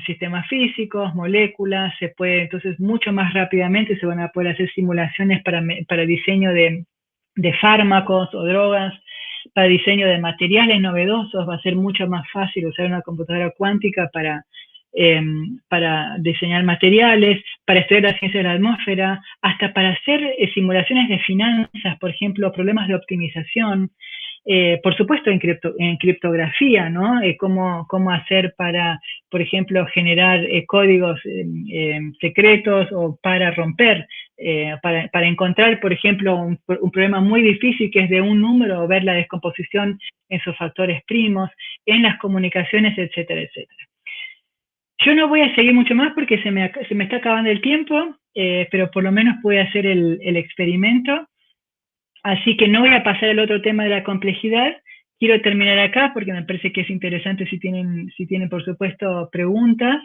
sistemas físicos, moléculas, se puede entonces mucho más rápidamente se van a poder hacer simulaciones para diseño de fármacos o drogas, para diseño de materiales novedosos. Va a ser mucho más fácil usar una computadora cuántica para diseñar materiales, para estudiar la ciencia de la atmósfera, hasta para hacer simulaciones de finanzas, por ejemplo, problemas de optimización. Por supuesto en criptografía, ¿no? Cómo hacer para, por ejemplo, generar códigos secretos, o para romper, para encontrar, por ejemplo, un problema muy difícil que es de un número, o ver la descomposición en sus factores primos, en las comunicaciones, etcétera, etcétera. Yo no voy a seguir mucho más porque se me está acabando el tiempo, pero por lo menos pude hacer el experimento. Así que no voy a pasar al otro tema de la complejidad. Quiero terminar acá porque me parece que es interesante si tienen por supuesto preguntas.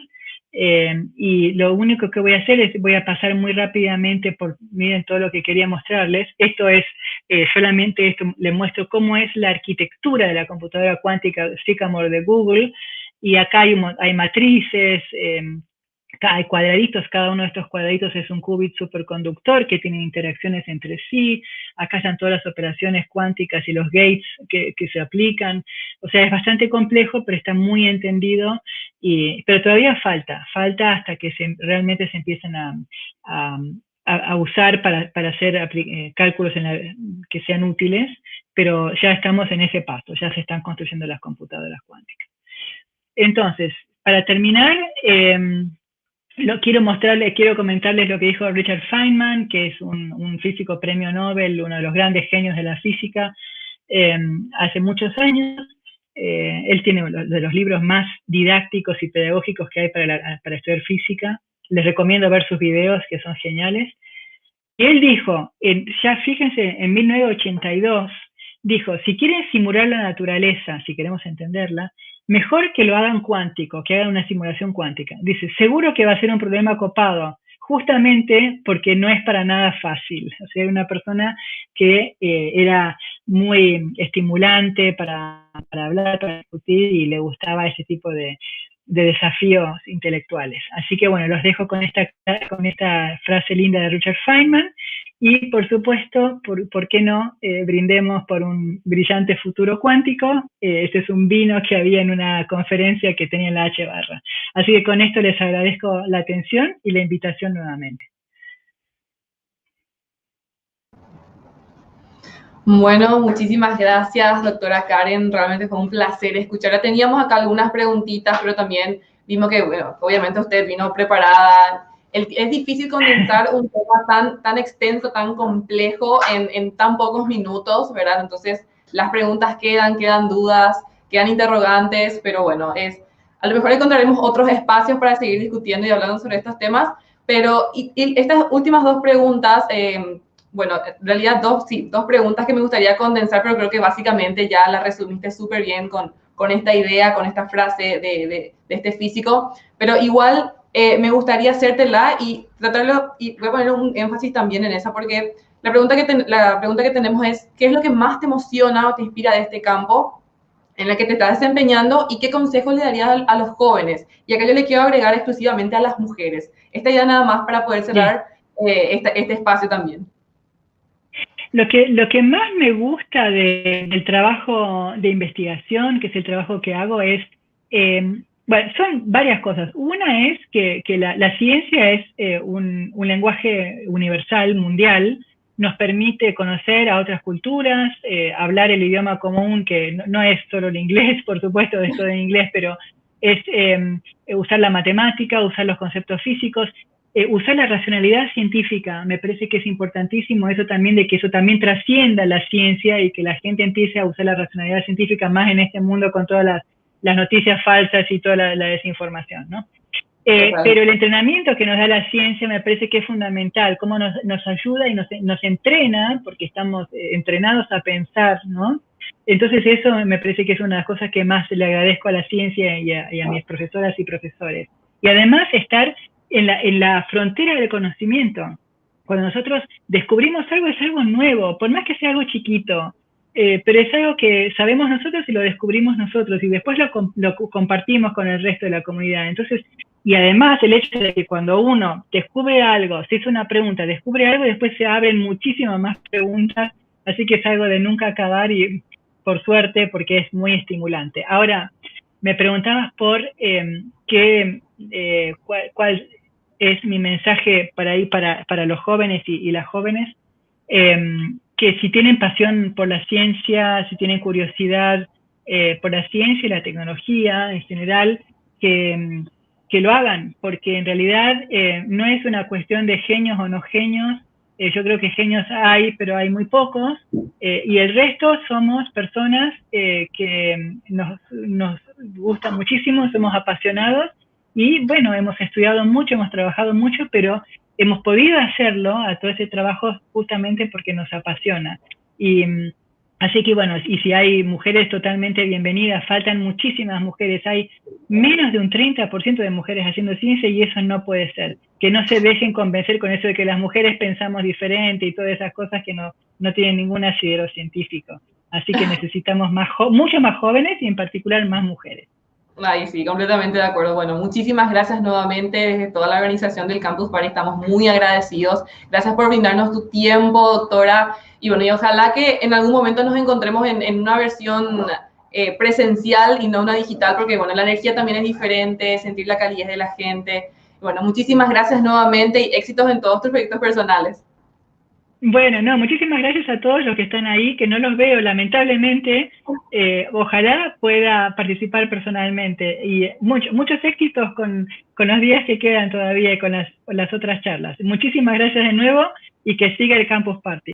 Y lo único que voy a hacer es, voy a pasar muy rápidamente miren todo lo que quería mostrarles. Esto es solamente esto, les muestro cómo es la arquitectura de la computadora cuántica Sycamore de Google. Y acá hay matrices, hay cuadraditos, cada uno de estos cuadraditos es un qubit superconductor que tiene interacciones entre sí. Acá están todas las operaciones cuánticas y los gates que se aplican. O sea, es bastante complejo, pero está muy entendido, pero todavía falta hasta que realmente se empiecen a usar para hacer cálculos que sean útiles, pero ya estamos en ese paso, ya se están construyendo las computadoras cuánticas. Entonces, para terminar, quiero comentarles lo que dijo Richard Feynman, que es un físico premio Nobel, uno de los grandes genios de la física, hace muchos años. Él tiene uno de los libros más didácticos y pedagógicos que hay para estudiar física. Les recomiendo ver sus videos, que son geniales. Y él dijo, ya fíjense, en 1982, dijo, si quieren simular la naturaleza, si queremos entenderla, mejor que lo hagan cuántico, que hagan una simulación cuántica. Dice, seguro que va a ser un problema copado, justamente porque no es para nada fácil. O sea, era una persona que era muy estimulante para hablar, para discutir, y le gustaba ese tipo de desafíos intelectuales. Así que bueno, los dejo con esta frase linda de Richard Feynman, y por supuesto, ¿por qué no brindemos por un brillante futuro cuántico? Este es un vino que había en una conferencia que tenía en la H Barra. Así que con esto les agradezco la atención y la invitación nuevamente. Bueno, muchísimas gracias, doctora Karen. Realmente fue un placer escucharla. Teníamos acá algunas preguntitas, pero también vimos que, bueno, obviamente usted vino preparada. Es difícil condensar un tema tan extenso, tan complejo en tan pocos minutos, ¿verdad? Entonces, las preguntas quedan dudas, quedan interrogantes, pero bueno, a lo mejor encontraremos otros espacios para seguir discutiendo y hablando sobre estos temas. Pero y estas últimas dos preguntas, bueno, en realidad dos preguntas que me gustaría condensar, pero creo que básicamente ya la resumiste súper bien con esta idea, con esta frase de este físico, pero igual me gustaría hacértela y tratarlo, y voy a poner un énfasis también en esa, porque la pregunta que tenemos es, ¿qué es lo que más te emociona o te inspira de este campo en el que te estás desempeñando, y qué consejos le darías a los jóvenes? Y acá yo le quiero agregar exclusivamente a las mujeres. Esta idea nada más para poder cerrar este espacio también. Lo que más me gusta del trabajo de investigación, que es el trabajo que hago, es, bueno, son varias cosas. Una es que la ciencia es un lenguaje universal, mundial, nos permite conocer a otras culturas, hablar el idioma común, que no es solo el inglés, por supuesto, es todo en inglés, pero es usar la matemática, usar los conceptos físicos, usar la racionalidad científica. Me parece que es importantísimo eso también, de que eso también trascienda la ciencia y que la gente empiece a usar la racionalidad científica más en este mundo con todas las noticias falsas y toda la desinformación, ¿no? Pero el entrenamiento que nos da la ciencia me parece que es fundamental, cómo nos ayuda y nos entrena, porque estamos entrenados a pensar, ¿no? Entonces eso me parece que es una de las cosas que más le agradezco a la ciencia y a mis profesoras y profesores. Y además estar en la frontera del conocimiento. Cuando nosotros descubrimos algo, es algo nuevo, por más que sea algo chiquito, pero es algo que sabemos nosotros y lo descubrimos nosotros, y después lo compartimos con el resto de la comunidad. Entonces, y además el hecho de que cuando uno descubre algo, se hizo una pregunta, descubre algo, y después se abren muchísimas más preguntas, así que es algo de nunca acabar, y por suerte, porque es muy estimulante. Ahora, me preguntabas por cuál es mi mensaje para los jóvenes y las jóvenes, que si tienen pasión por la ciencia, si tienen curiosidad por la ciencia y la tecnología en general, que lo hagan, porque en realidad no es una cuestión de genios o no genios. Yo creo que genios hay, pero hay muy pocos, y el resto somos personas que nos gusta muchísimo, somos apasionados, y bueno, hemos estudiado mucho, hemos trabajado mucho, pero hemos podido hacerlo a todo ese trabajo justamente porque nos apasiona. Y así que bueno, y si hay mujeres, totalmente bienvenidas. Faltan muchísimas mujeres, hay menos de un 30% de mujeres haciendo ciencia, y eso no puede ser. Que no se dejen convencer con eso de que las mujeres pensamos diferente y todas esas cosas que no tienen ningún asidero científico. Así que necesitamos mucho más jóvenes, y en particular más mujeres. Ay, sí, completamente de acuerdo. Bueno, muchísimas gracias nuevamente desde toda la organización del Campus Party. Estamos muy agradecidos. Gracias por brindarnos tu tiempo, doctora. Y bueno, y ojalá que en algún momento nos encontremos en una versión presencial y no una digital, porque bueno, la energía también es diferente, sentir la calidez de la gente. Bueno, muchísimas gracias nuevamente y éxitos en todos tus proyectos personales. Bueno, no, muchísimas gracias a todos los que están ahí, que no los veo lamentablemente. Ojalá pueda participar personalmente y muchos éxitos con los días que quedan todavía y con las otras charlas. Muchísimas gracias de nuevo y que siga el Campus Party.